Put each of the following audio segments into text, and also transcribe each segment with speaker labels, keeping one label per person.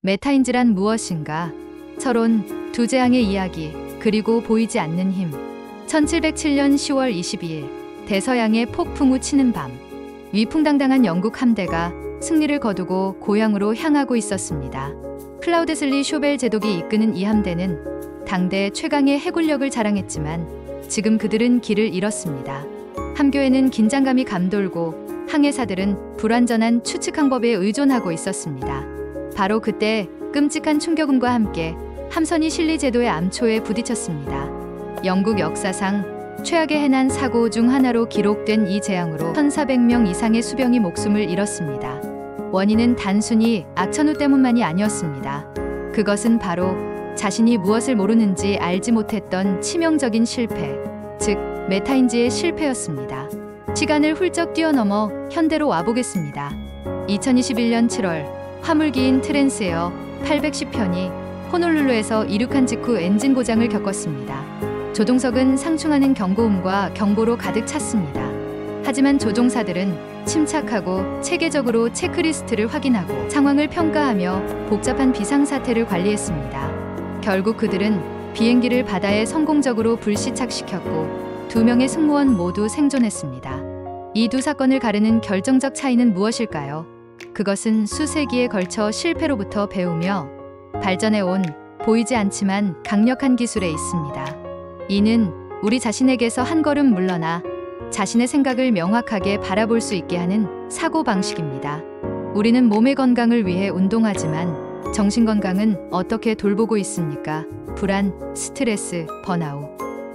Speaker 1: 메타인지란 무엇인가? 서론, 두 재앙의 이야기, 그리고 보이지 않는 힘. 1707년 10월 22일 대서양의 폭풍우 치는 밤, 위풍당당한 영국 함대가 승리를 거두고 고향으로 향하고 있었습니다. 클라우데슬리 쇼벨 제독이 이끄는 이 함대는 당대 최강의 해군력을 자랑했지만 지금 그들은 길을 잃었습니다. 함교에는 긴장감이 감돌고 항해사들은 불완전한 추측 항법에 의존하고 있었습니다. 바로 그때 끔찍한 충격음과 함께 함선이 실리 제도의 암초에 부딪혔습니다. 영국 역사상 최악의 해난 사고 중 하나로 기록된 이 재앙으로 1,400명 이상의 수병이 목숨을 잃었습니다. 원인은 단순히 악천후 때문만이 아니었습니다. 그것은 바로 자신이 무엇을 모르는지 알지 못했던 치명적인 실패, 즉 메타인지의 실패였습니다. 시간을 훌쩍 뛰어넘어 현대로 와보겠습니다. 2021년 7월 화물기인 트랜스에어 810편이 호놀룰루에서 이륙한 직후 엔진 고장을 겪었습니다. 조종석은 상충하는 경고음과 경보로 가득 찼습니다. 하지만 조종사들은 침착하고 체계적으로 체크리스트를 확인하고 상황을 평가하며 복잡한 비상사태를 관리했습니다. 결국 그들은 비행기를 바다에 성공적으로 불시착시켰고 2명의 승무원 모두 생존했습니다. 이 두 사건을 가르는 결정적 차이는 무엇일까요? 그것은 수세기에 걸쳐 실패로부터 배우며 발전해온 보이지 않지만 강력한 기술에 있습니다. 이는 우리 자신에게서 한 걸음 물러나 자신의 생각을 명확하게 바라볼 수 있게 하는 사고방식입니다. 우리는 몸의 건강을 위해 운동하지만 정신건강은 어떻게 돌보고 있습니까? 불안, 스트레스, 번아웃.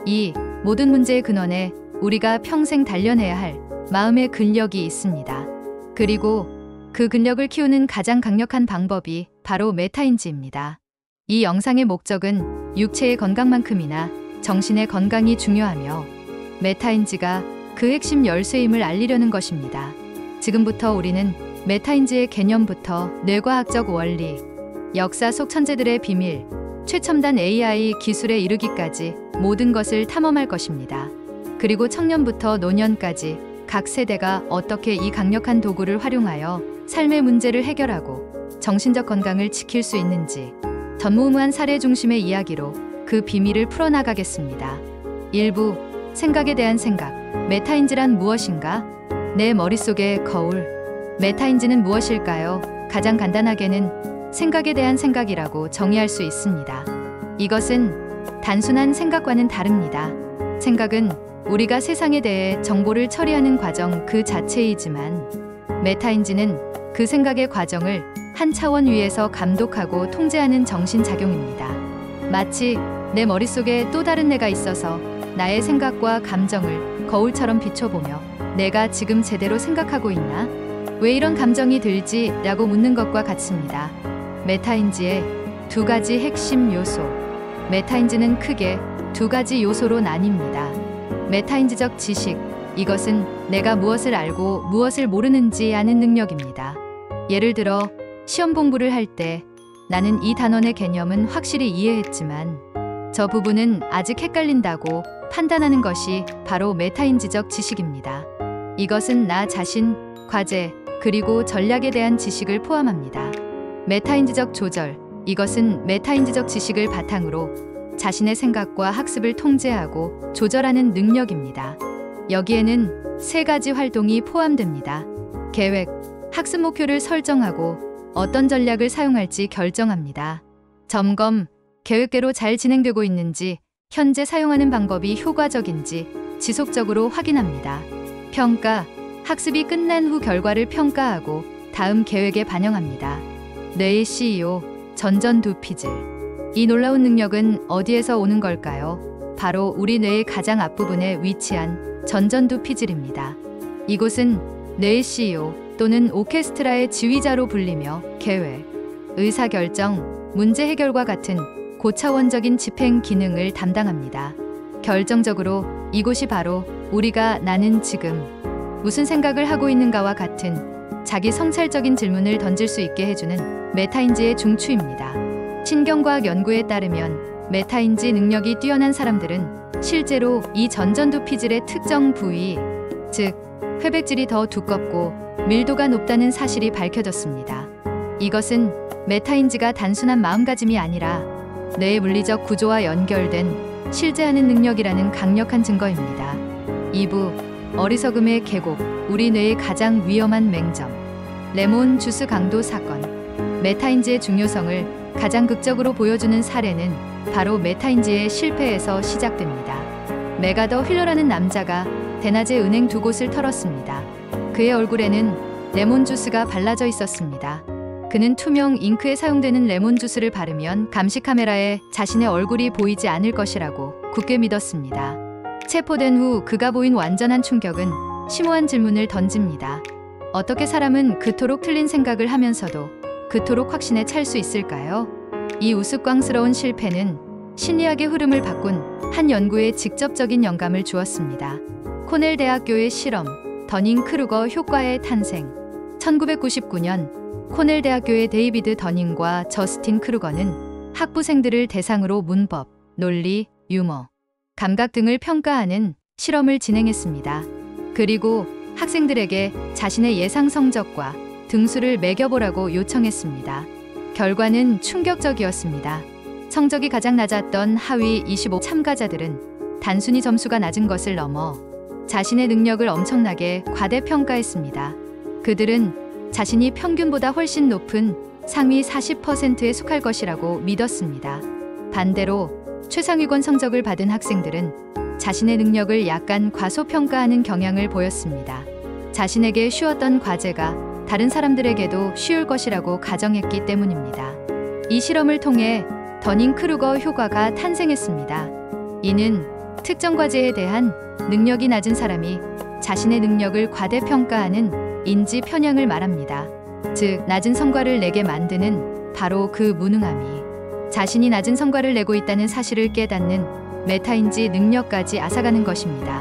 Speaker 1: 이 모든 문제의 근원에 우리가 평생 단련해야 할 마음의 근력이 있습니다. 그리고 그 근력을 키우는 가장 강력한 방법이 바로 메타인지입니다. 이 영상의 목적은 육체의 건강만큼이나 정신의 건강이 중요하며 메타인지가 그 핵심 열쇠임을 알리려는 것입니다. 지금부터 우리는 메타인지의 개념부터 뇌과학적 원리, 역사 속 천재들의 비밀, 최첨단 AI 기술에 이르기까지 모든 것을 탐험할 것입니다. 그리고 청년부터 노년까지 각 세대가 어떻게 이 강력한 도구를 활용하여 삶의 문제를 해결하고 정신적 건강을 지킬 수 있는지 전무후무한 사례 중심의 이야기로 그 비밀을 풀어나가겠습니다. 1부, 생각에 대한 생각. 메타인지란 무엇인가? 내 머릿속의 거울. 메타인지는 무엇일까요? 가장 간단하게는 생각에 대한 생각이라고 정의할 수 있습니다. 이것은 단순한 생각과는 다릅니다. 생각은 우리가 세상에 대해 정보를 처리하는 과정 그 자체이지만 메타인지는 그 생각의 과정을 한 차원 위에서 감독하고 통제하는 정신작용입니다. 마치 내 머릿속에 또 다른 내가 있어서 나의 생각과 감정을 거울처럼 비춰보며 내가 지금 제대로 생각하고 있나? 왜 이런 감정이 들지? 라고 묻는 것과 같습니다. 메타인지의 두 가지 핵심 요소. 메타인지는 크게 두 가지 요소로 나뉩니다. 메타인지적 지식. 이것은 내가 무엇을 알고 무엇을 모르는지 아는 능력입니다. 예를 들어 시험 공부를 할 때 나는 이 단원의 개념은 확실히 이해했지만 저 부분은 아직 헷갈린다고 판단하는 것이 바로 메타인지적 지식입니다. 이것은 나 자신, 과제, 그리고 전략에 대한 지식을 포함합니다. 메타인지적 조절. 이것은 메타인지적 지식을 바탕으로 자신의 생각과 학습을 통제하고 조절하는 능력입니다. 여기에는 세 가지 활동이 포함됩니다. 계획. 학습 목표를 설정하고 어떤 전략을 사용할지 결정합니다. 점검. 계획대로 잘 진행되고 있는지, 현재 사용하는 방법이 효과적인지 지속적으로 확인합니다. 평가. 학습이 끝난 후 결과를 평가하고 다음 계획에 반영합니다. 뇌의 CEO, 전전두피질. 이 놀라운 능력은 어디에서 오는 걸까요? 바로 우리 뇌의 가장 앞부분에 위치한 전전두피질입니다. 이곳은 뇌의 CEO 또는 오케스트라의 지휘자로 불리며 계획, 의사결정, 문제 해결과 같은 고차원적인 집행 기능을 담당합니다. 결정적으로 이곳이 바로 우리가 나는 지금 무슨 생각을 하고 있는가와 같은 자기 성찰적인 질문을 던질 수 있게 해주는 메타인지의 중추입니다. 신경과학 연구에 따르면 메타인지 능력이 뛰어난 사람들은 실제로 이 전전두피질의 특정 부위, 즉 회백질이 더 두껍고 밀도가 높다는 사실이 밝혀졌습니다. 이것은 메타인지가 단순한 마음가짐이 아니라 뇌의 물리적 구조와 연결된 실제하는 능력이라는 강력한 증거입니다. 2부 어리석음의 계곡, 우리 뇌의 가장 위험한 맹점. 레몬 주스 강도 사건. 메타인지의 중요성을 가장 극적으로 보여주는 사례는 바로 메타인지의 실패에서 시작됩니다. 메가더 휠러라는 남자가 대낮에 은행 두 곳을 털었습니다. 그의 얼굴에는 레몬 주스가 발라져 있었습니다. 그는 투명 잉크에 사용되는 레몬 주스를 바르면 감시 카메라에 자신의 얼굴이 보이지 않을 것이라고 굳게 믿었습니다. 체포된 후 그가 보인 완전한 충격은 심오한 질문을 던집니다. 어떻게 사람은 그토록 틀린 생각을 하면서도 그토록 확신에 찰 수 있을까요? 이 우스꽝스러운 실패는 심리학의 흐름을 바꾼 한 연구에 직접적인 영감을 주었습니다. 코넬 대학교의 실험, 더닝-크루거 효과의 탄생. 1999년 코넬 대학교의 데이비드 더닝과 저스틴 크루거는 학부생들을 대상으로 문법, 논리, 유머, 감각 등을 평가하는 실험을 진행했습니다. 그리고 학생들에게 자신의 예상 성적과 등수를 매겨보라고 요청했습니다. 결과는 충격적이었습니다. 성적이 가장 낮았던 하위 25 참가자들은 단순히 점수가 낮은 것을 넘어 자신의 능력을 엄청나게 과대평가했습니다. 그들은 자신이 평균보다 훨씬 높은 상위 40%에 속할 것이라고 믿었습니다. 반대로 최상위권 성적을 받은 학생들은 자신의 능력을 약간 과소평가하는 경향을 보였습니다. 자신에게 쉬웠던 과제가 다른 사람들에게도 쉬울 것이라고 가정했기 때문입니다. 이 실험을 통해 더닝-크루거 효과가 탄생했습니다. 이는 특정 과제에 대한 능력이 낮은 사람이 자신의 능력을 과대평가하는 인지 편향을 말합니다. 즉, 낮은 성과를 내게 만드는 바로 그 무능함이 자신이 낮은 성과를 내고 있다는 사실을 깨닫는 메타인지 능력까지 앗아가는 것입니다.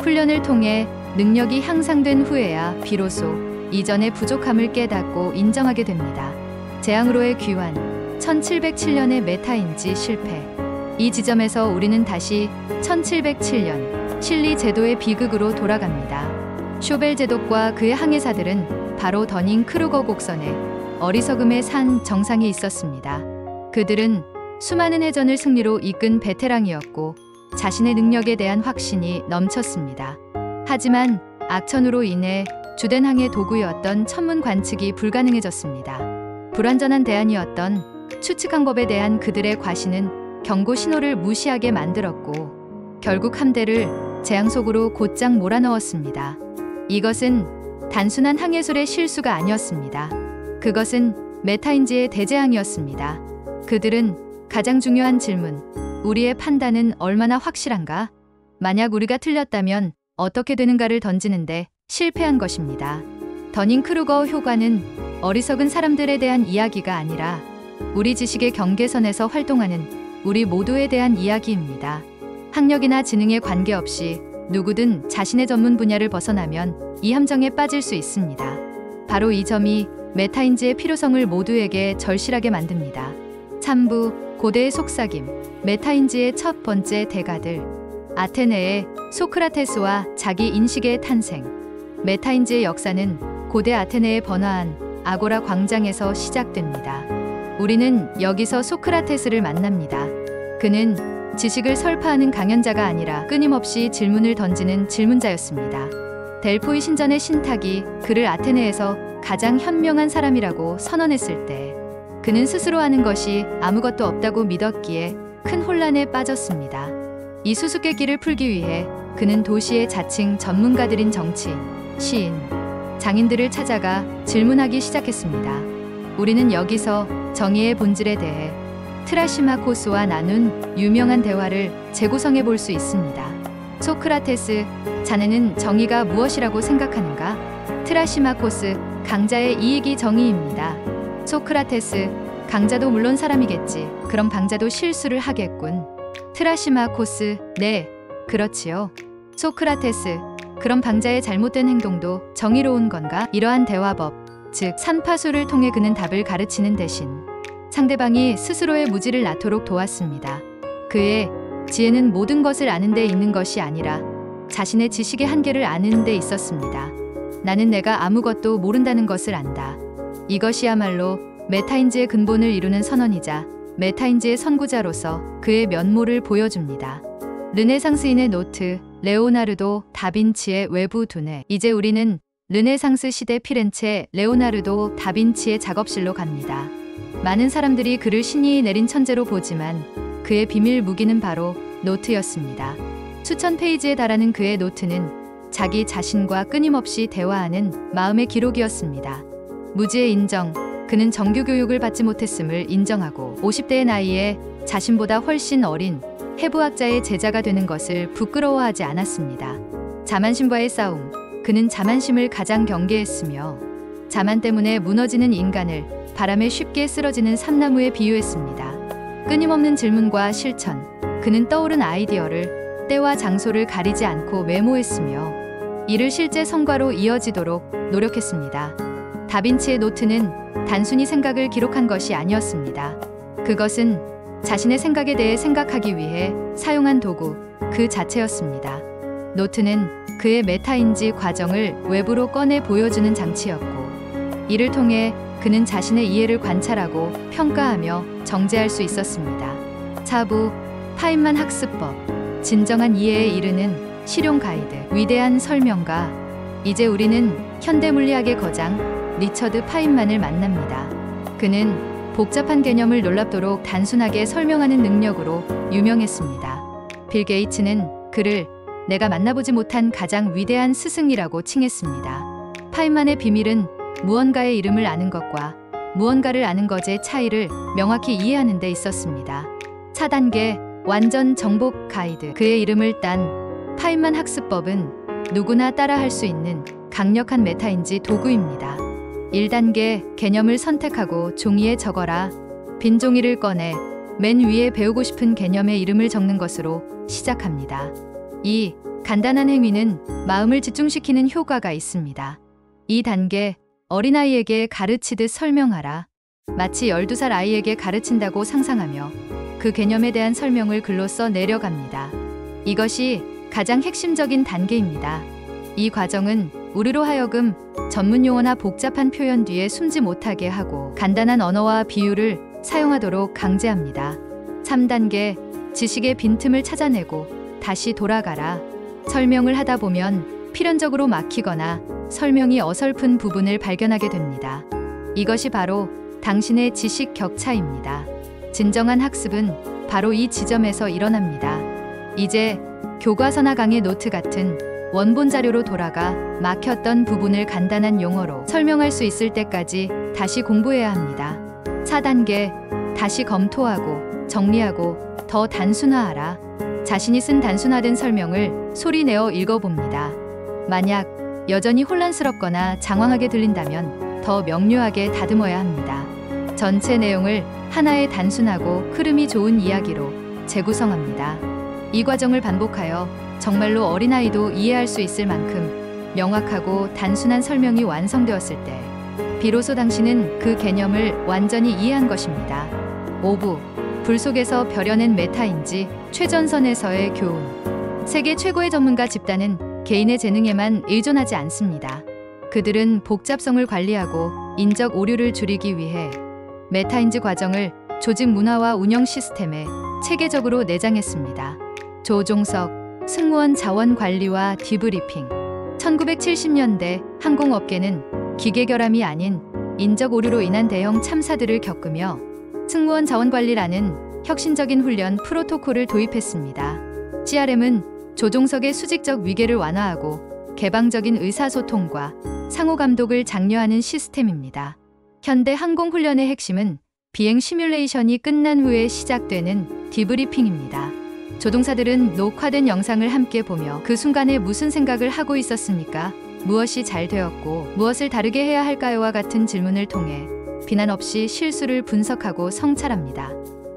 Speaker 1: 훈련을 통해 능력이 향상된 후에야 비로소 이전의 부족함을 깨닫고 인정하게 됩니다. 재앙으로의 귀환, 1707년의 메타인지 실패. 이 지점에서 우리는 다시 1707년 실리 제도의 비극으로 돌아갑니다. 쇼벨 제독과 그의 항해사들은 바로 더닝-크루거 곡선에 어리석음의 산 정상에 있었습니다. 그들은 수많은 해전을 승리로 이끈 베테랑이었고 자신의 능력에 대한 확신이 넘쳤습니다. 하지만 악천후로 인해 주된 항해 도구였던 천문 관측이 불가능해졌습니다. 불완전한 대안이었던 추측 방법에 대한 그들의 과신은 경고 신호를 무시하게 만들었고 결국 함대를 재앙 속으로 곧장 몰아넣었습니다. 이것은 단순한 항해술의 실수가 아니었습니다. 그것은 메타인지의 대재앙이었습니다. 그들은 가장 중요한 질문, 우리의 판단은 얼마나 확실한가? 만약 우리가 틀렸다면 어떻게 되는가를 던지는데 실패한 것입니다. 더닝-크루거 효과는 어리석은 사람들에 대한 이야기가 아니라 우리 지식의 경계선에서 활동하는 우리 모두에 대한 이야기입니다. 학력이나 지능에 관계없이 누구든 자신의 전문 분야를 벗어나면 이 함정에 빠질 수 있습니다. 바로 이 점이 메타인지의 필요성을 모두에게 절실하게 만듭니다. 3부 고대의 속삭임, 메타인지의 첫 번째 대가들. 아테네의 소크라테스와 자기 인식의 탄생. 메타인지의 역사는 고대 아테네의 번화한 아고라 광장에서 시작됩니다. 우리는 여기서 소크라테스를 만납니다. 그는 지식을 설파하는 강연자가 아니라 끊임없이 질문을 던지는 질문자였습니다. 델포이 신전의 신탁이 그를 아테네에서 가장 현명한 사람이라고 선언했을 때 그는 스스로 아는 것이 아무것도 없다고 믿었기에 큰 혼란에 빠졌습니다. 이 수수께끼를 풀기 위해 그는 도시의 자칭 전문가들인 정치인, 시인, 장인들을 찾아가 질문하기 시작했습니다. 우리는 여기서 정의의 본질에 대해 트라시마코스와 나눈 유명한 대화를 재구성해 볼 수 있습니다. 소크라테스, 자네는 정의가 무엇이라고 생각하는가? 트라시마코스, 강자의 이익이 정의입니다. 소크라테스, 강자도 물론 사람이겠지. 그럼 강자도 실수를 하겠군. 트라시마코스, 네, 그렇지요. 소크라테스, 그럼 강자의 잘못된 행동도 정의로운 건가? 이러한 대화법, 즉 산파수를 통해 그는 답을 가르치는 대신 상대방이 스스로의 무지를 낳도록 도왔습니다. 그의 지혜는 모든 것을 아는 데 있는 것이 아니라 자신의 지식의 한계를 아는 데 있었습니다. 나는 내가 아무것도 모른다는 것을 안다. 이것이야말로 메타인지의 근본을 이루는 선원이자 메타인지의 선구자로서 그의 면모를 보여줍니다. 르네상스인의 노트, 레오나르도 다빈치의 외부 두뇌. 이제 우리는 르네상스 시대 피렌체 레오나르도 다빈치의 작업실로 갑니다. 많은 사람들이 그를 신이 내린 천재로 보지만 그의 비밀 무기는 바로 노트였습니다. 수천 페이지에 달하는 그의 노트는 자기 자신과 끊임없이 대화하는 마음의 기록이었습니다. 무지의 인정, 그는 정규 교육을 받지 못했음을 인정하고 50대의 나이에 자신보다 훨씬 어린 해부학자의 제자가 되는 것을 부끄러워하지 않았습니다. 자만심과의 싸움, 그는 자만심을 가장 경계했으며 자만 때문에 무너지는 인간을 바람에 쉽게 쓰러지는 삼나무에 비유했습니다. 끊임없는 질문과 실천, 그는 떠오른 아이디어를 때와 장소를 가리지 않고 메모했으며 이를 실제 성과로 이어지도록 노력했습니다. 다빈치의 노트는 단순히 생각을 기록한 것이 아니었습니다. 그것은 자신의 생각에 대해 생각하기 위해 사용한 도구 그 자체였습니다. 노트는 그의 메타인지 과정을 외부로 꺼내 보여주는 장치였고 이를 통해 그는 자신의 이해를 관찰하고 평가하며 정제할 수 있었습니다. 차부, 파인만 학습법, 진정한 이해에 이르는 실용 가이드, 위대한 설명가. 이제 우리는 현대 물리학의 거장 리처드 파인만을 만납니다. 그는 복잡한 개념을 놀랍도록 단순하게 설명하는 능력으로 유명했습니다. 빌 게이츠는 그를 내가 만나보지 못한 가장 위대한 스승이라고 칭했습니다. 파인만의 비밀은 무언가의 이름을 아는 것과 무언가를 아는 것의 차이를 명확히 이해하는 데 있었습니다. 4단계 완전 정복 가이드. 그의 이름을 딴 파인만 학습법은 누구나 따라할 수 있는 강력한 메타인지 도구입니다. 1단계 개념을 선택하고 종이에 적어라. 빈 종이를 꺼내 맨 위에 배우고 싶은 개념의 이름을 적는 것으로 시작합니다. 2. 간단한 행위는 마음을 집중시키는 효과가 있습니다. 2단계 어린아이에게 가르치듯 설명하라. 마치 12살 아이에게 가르친다고 상상하며 그 개념에 대한 설명을 글로 써 내려갑니다. 이것이 가장 핵심적인 단계입니다. 이 과정은 우리로 하여금 전문 용어나 복잡한 표현 뒤에 숨지 못하게 하고 간단한 언어와 비유를 사용하도록 강제합니다. 3단계 지식의 빈틈을 찾아내고 다시 돌아가라. 설명을 하다 보면 필연적으로 막히거나 설명이 어설픈 부분을 발견하게 됩니다. 이것이 바로 당신의 지식 격차입니다. 진정한 학습은 바로 이 지점에서 일어납니다. 이제 교과서나 강의 노트 같은 원본 자료로 돌아가 막혔던 부분을 간단한 용어로 설명할 수 있을 때까지 다시 공부해야 합니다. 4단계 다시 검토하고 정리하고 더 단순화하라. 자신이 쓴 단순화된 설명을 소리내어 읽어봅니다. 만약 여전히 혼란스럽거나 장황하게 들린다면 더 명료하게 다듬어야 합니다. 전체 내용을 하나의 단순하고 흐름이 좋은 이야기로 재구성합니다. 이 과정을 반복하여 정말로 어린아이도 이해할 수 있을 만큼 명확하고 단순한 설명이 완성되었을 때 비로소 당신은 그 개념을 완전히 이해한 것입니다. 5부 불 속에서 벼려낸 메타인지 최전선에서의 교훈. 세계 최고의 전문가 집단은 개인의 재능에만 의존하지 않습니다. 그들은 복잡성을 관리하고 인적 오류를 줄이기 위해 메타인지 과정을 조직 문화와 운영 시스템에 체계적으로 내장했습니다. 조종석, 승무원 자원 관리와 디브리핑. 1970년대 항공업계는 기계 결함이 아닌 인적 오류로 인한 대형 참사들을 겪으며 승무원 자원 관리라는 혁신적인 훈련 프로토콜을 도입했습니다. CRM은 조종석의 수직적 위계를 완화하고 개방적인 의사소통과 상호 감독을 장려하는 시스템입니다. 현대 항공훈련의 핵심은 비행 시뮬레이션이 끝난 후에 시작되는 디브리핑입니다. 조종사들은 녹화된 영상을 함께 보며 그 순간에 무슨 생각을 하고 있었습니까? 무엇이 잘 되었고 무엇을 다르게 해야 할까요와 같은 질문을 통해 비난 없이 실수를 분석하고 성찰합니다.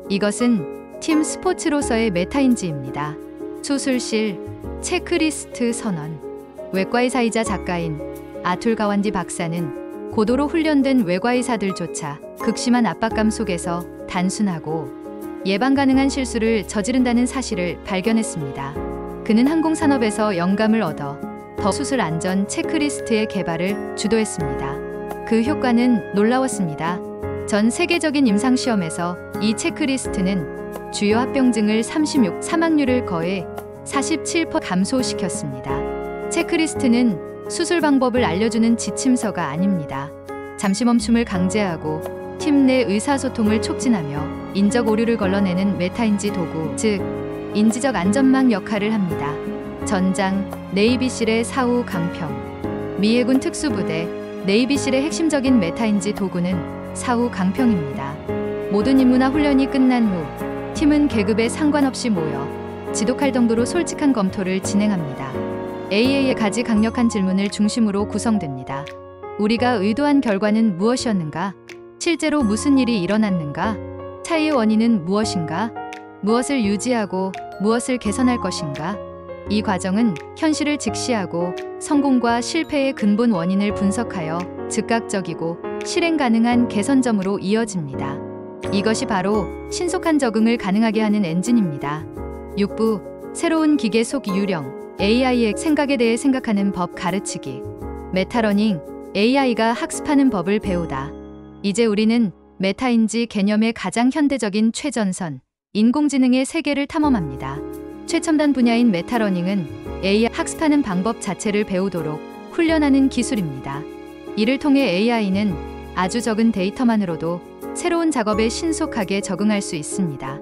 Speaker 1: 이것은 팀 스포츠로서의 메타인지입니다. 수술실 체크리스트 선언. 외과의사이자 작가인 아툴 가완디 박사는 고도로 훈련된 외과의사들조차 극심한 압박감 속에서 단순하고 예방 가능한 실수를 저지른다는 사실을 발견했습니다. 그는 항공산업에서 영감을 얻어 더 수술 안전 체크리스트의 개발을 주도했습니다. 그 효과는 놀라웠습니다. 전 세계적인 임상시험에서 이 체크리스트는 주요 합병증을 36, 사망률을 거의 47% 감소시켰습니다. 체크리스트는 수술 방법을 알려주는 지침서가 아닙니다. 잠시 멈춤을 강제하고 팀 내 의사소통을 촉진하며 인적 오류를 걸러내는 메타인지 도구, 즉 인지적 안전망 역할을 합니다. 전장 네이비실의 사후 강평. 미해군 특수부대 네이비실의 핵심적인 메타인지 도구는 사후 강평입니다. 모든 임무나 훈련이 끝난 후 팀은 계급에 상관없이 모여 지독할 정도로 솔직한 검토를 진행합니다. AA의 가지 강력한 질문을 중심으로 구성됩니다. 우리가 의도한 결과는 무엇이었는가? 실제로 무슨 일이 일어났는가? 차이의 원인은 무엇인가? 무엇을 유지하고 무엇을 개선할 것인가? 이 과정은 현실을 직시하고 성공과 실패의 근본 원인을 분석하여 즉각적이고 실행 가능한 개선점으로 이어집니다. 이것이 바로 신속한 적응을 가능하게 하는 엔진입니다. 6부 새로운 기계 속 유령 AI의 생각에 대해 생각하는 법 가르치기. 메타러닝 AI가 학습하는 법을 배우다. 이제 우리는 메타인지 개념의 가장 현대적인 최전선 인공지능의 세계를 탐험합니다. 최첨단 분야인 메타러닝은 AI 학습하는 방법 자체를 배우도록 훈련하는 기술입니다. 이를 통해 AI는 아주 적은 데이터만으로도 새로운 작업에 신속하게 적응할 수 있습니다.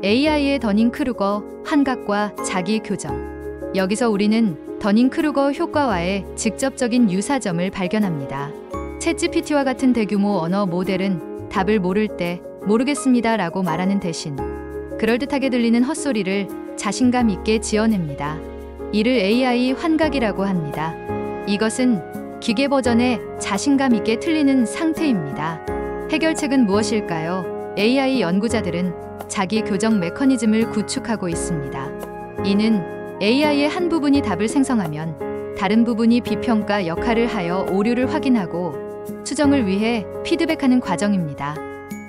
Speaker 1: AI의 더닝크루거 환각과 자기 교정. 여기서 우리는 더닝크루거 효과와의 직접적인 유사점을 발견합니다. 챗GPT와 같은 대규모 언어 모델은 답을 모를 때 모르겠습니다 라고 말하는 대신 그럴듯하게 들리는 헛소리를 자신감 있게 지어냅니다. 이를 AI 환각이라고 합니다. 이것은 기계 버전의 자신감 있게 틀리는 상태입니다. 해결책은 무엇일까요? AI 연구자들은 자기 교정 메커니즘을 구축하고 있습니다. 이는 AI의 한 부분이 답을 생성하면 다른 부분이 비평가 역할을 하여 오류를 확인하고 수정을 위해 피드백하는 과정입니다.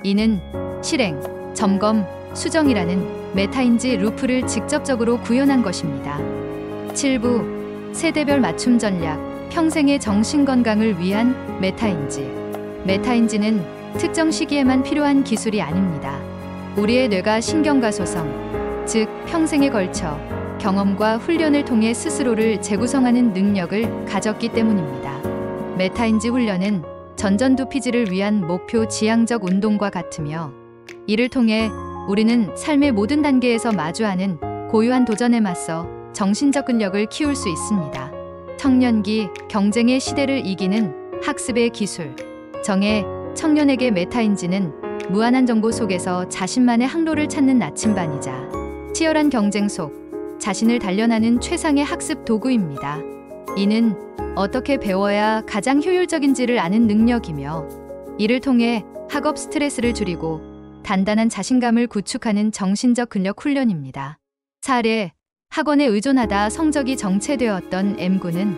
Speaker 1: 이는 실행, 점검, 수정이라는 메타인지 루프를 직접적으로 구현한 것입니다. 7부 세대별 맞춤 전략, 평생의 정신건강을 위한 메타인지. 메타인지는 특정 시기에만 필요한 기술이 아닙니다. 우리의 뇌가 신경과 소성, 즉 평생에 걸쳐 경험과 훈련을 통해 스스로를 재구성하는 능력을 가졌기 때문입니다. 메타인지 훈련은 전전두피지를 위한 목표 지향적 운동과 같으며 이를 통해 우리는 삶의 모든 단계에서 마주하는 고유한 도전에 맞서 정신적 근력을 키울 수 있습니다. 청년기 경쟁의 시대를 이기는 학습의 기술. 정의 청년에게 메타인지는 무한한 정보 속에서 자신만의 항로를 찾는 나침반이자 치열한 경쟁 속 자신을 단련하는 최상의 학습 도구입니다. 이는 어떻게 배워야 가장 효율적인지를 아는 능력이며 이를 통해 학업 스트레스를 줄이고 단단한 자신감을 구축하는 정신적 근력 훈련입니다. 사례, 학원에 의존하다 성적이 정체되었던 M군은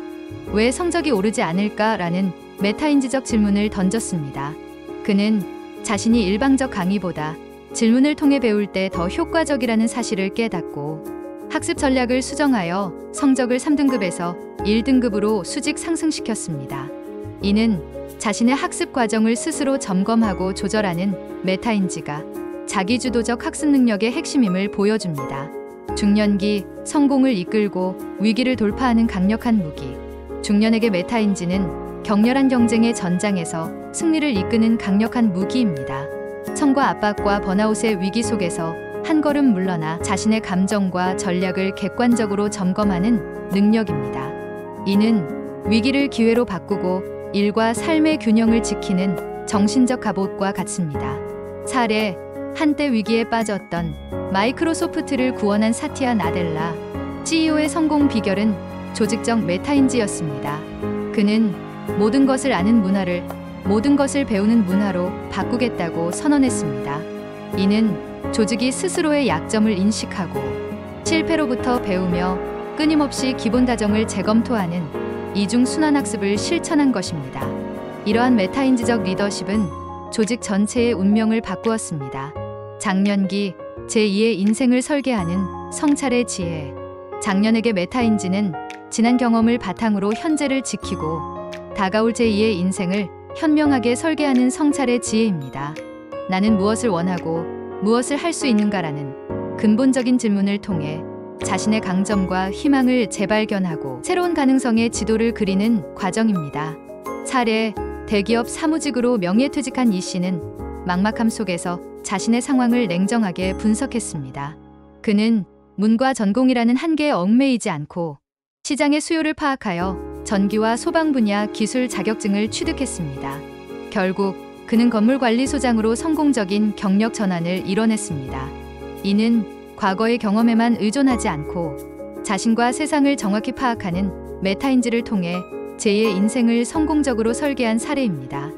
Speaker 1: 왜 성적이 오르지 않을까라는 메타인지적 질문을 던졌습니다. 그는 자신이 일방적 강의보다 질문을 통해 배울 때 더 효과적이라는 사실을 깨닫고 학습 전략을 수정하여 성적을 3등급에서 1등급으로 수직 상승시켰습니다. 이는 자신의 학습 과정을 스스로 점검하고 조절하는 메타인지가 자기주도적 학습 능력의 핵심임을 보여줍니다. 중년기 성공을 이끌고 위기를 돌파하는 강력한 무기. 중년에게 메타인지는 격렬한 경쟁의 전장에서 승리를 이끄는 강력한 무기입니다. 성과 압박과 번아웃의 위기 속에서 한 걸음 물러나 자신의 감정과 전략을 객관적으로 점검하는 능력입니다. 이는 위기를 기회로 바꾸고 일과 삶의 균형을 지키는 정신적 갑옷과 같습니다. 사례, 한때 위기에 빠졌던 마이크로소프트를 구원한 사티아 나델라 CEO의 성공 비결은 조직적 메타인지였습니다. 그는 모든 것을 아는 문화를 모든 것을 배우는 문화로 바꾸겠다고 선언했습니다. 이는 조직이 스스로의 약점을 인식하고 실패로부터 배우며 끊임없이 기본 다정을 재검토하는 이중 순환 학습을 실천한 것입니다. 이러한 메타인지적 리더십은 조직 전체의 운명을 바꾸었습니다. 장년기 제2의 인생을 설계하는 성찰의 지혜. 장년에게 메타인지는 지난 경험을 바탕으로 현재를 지키고 다가올 제2의 인생을 현명하게 설계하는 성찰의 지혜입니다. 나는 무엇을 원하고 무엇을 할 수 있는가라는 근본적인 질문을 통해 자신의 강점과 희망을 재발견하고 새로운 가능성의 지도를 그리는 과정입니다. 사례, 대기업 사무직으로 명예퇴직한 이 씨는 막막함 속에서 자신의 상황을 냉정하게 분석했습니다. 그는 문과 전공이라는 한계에 얽매이지 않고 시장의 수요를 파악하여 전기와 소방 분야 기술 자격증을 취득했습니다. 결국 그는 건물관리소장으로 성공적인 경력 전환을 이뤄냈습니다. 이는 과거의 경험에만 의존하지 않고 자신과 세상을 정확히 파악하는 메타인지를 통해 제2의 인생을 성공적으로 설계한 사례입니다.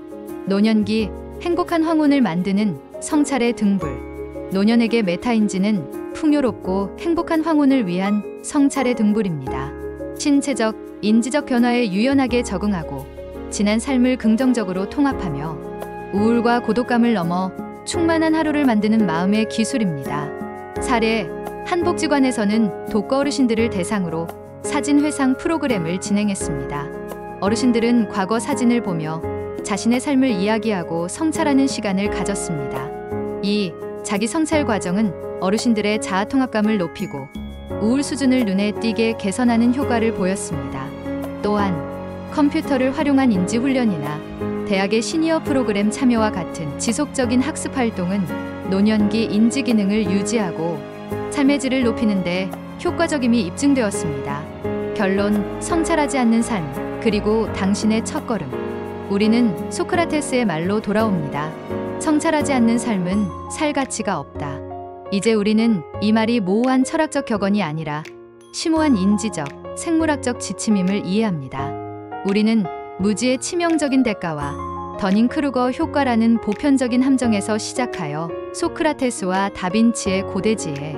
Speaker 1: 노년기 행복한 황혼을 만드는 성찰의 등불. 노년에게 메타인지는 풍요롭고 행복한 황혼을 위한 성찰의 등불입니다. 신체적, 인지적 변화에 유연하게 적응하고 지난 삶을 긍정적으로 통합하며 우울과 고독감을 넘어 충만한 하루를 만드는 마음의 기술입니다. 사례, 한 복지관에서는 독거 어르신들을 대상으로 사진 회상 프로그램을 진행했습니다. 어르신들은 과거 사진을 보며 자신의 삶을 이야기하고 성찰하는 시간을 가졌습니다. 이 자기 성찰 과정은 어르신들의 자아 통합감을 높이고 우울 수준을 눈에 띄게 개선하는 효과를 보였습니다. 또한 컴퓨터를 활용한 인지 훈련이나 대학의 시니어 프로그램 참여와 같은 지속적인 학습 활동은 노년기 인지 기능을 유지하고 삶의 질을 높이는 데 효과적임이 입증되었습니다. 결론, 성찰하지 않는 삶, 그리고 당신의 첫걸음. 우리는 소크라테스의 말로 돌아옵니다. 성찰하지 않는 삶은 살 가치가 없다. 이제 우리는 이 말이 모호한 철학적 격언이 아니라 심오한 인지적, 생물학적 지침임을 이해합니다. 우리는 무지의 치명적인 대가와 더닝크루거 효과라는 보편적인 함정에서 시작하여 소크라테스와 다빈치의 고대지혜,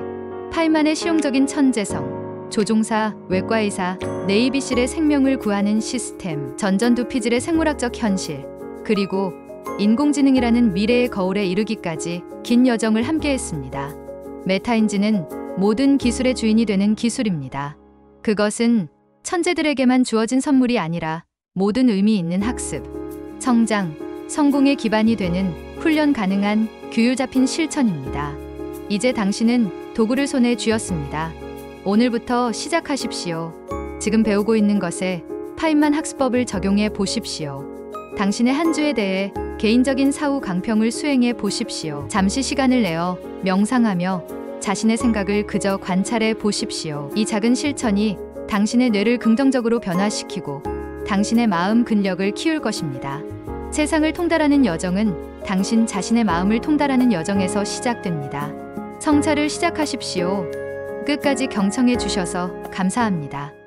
Speaker 1: 파이만의 실용적인 천재성, 조종사, 외과의사, 네이비실의 생명을 구하는 시스템, 전전두피질의 생물학적 현실, 그리고 인공지능이라는 미래의 거울에 이르기까지 긴 여정을 함께했습니다. 메타인지는 모든 기술의 주인이 되는 기술입니다. 그것은 천재들에게만 주어진 선물이 아니라 모든 의미 있는 학습, 성장, 성공의 기반이 되는 훈련 가능한 규율 잡힌 실천입니다. 이제 당신은 도구를 손에 쥐었습니다. 오늘부터 시작하십시오. 지금 배우고 있는 것에 파인만 학습법을 적용해 보십시오. 당신의 한 주에 대해 개인적인 사후 강평을 수행해 보십시오. 잠시 시간을 내어 명상하며 자신의 생각을 그저 관찰해 보십시오. 이 작은 실천이 당신의 뇌를 긍정적으로 변화시키고 당신의 마음 근력을 키울 것입니다. 세상을 통달하는 여정은 당신 자신의 마음을 통달하는 여정에서 시작됩니다. 성찰을 시작하십시오. 끝까지 경청해 주셔서 감사합니다.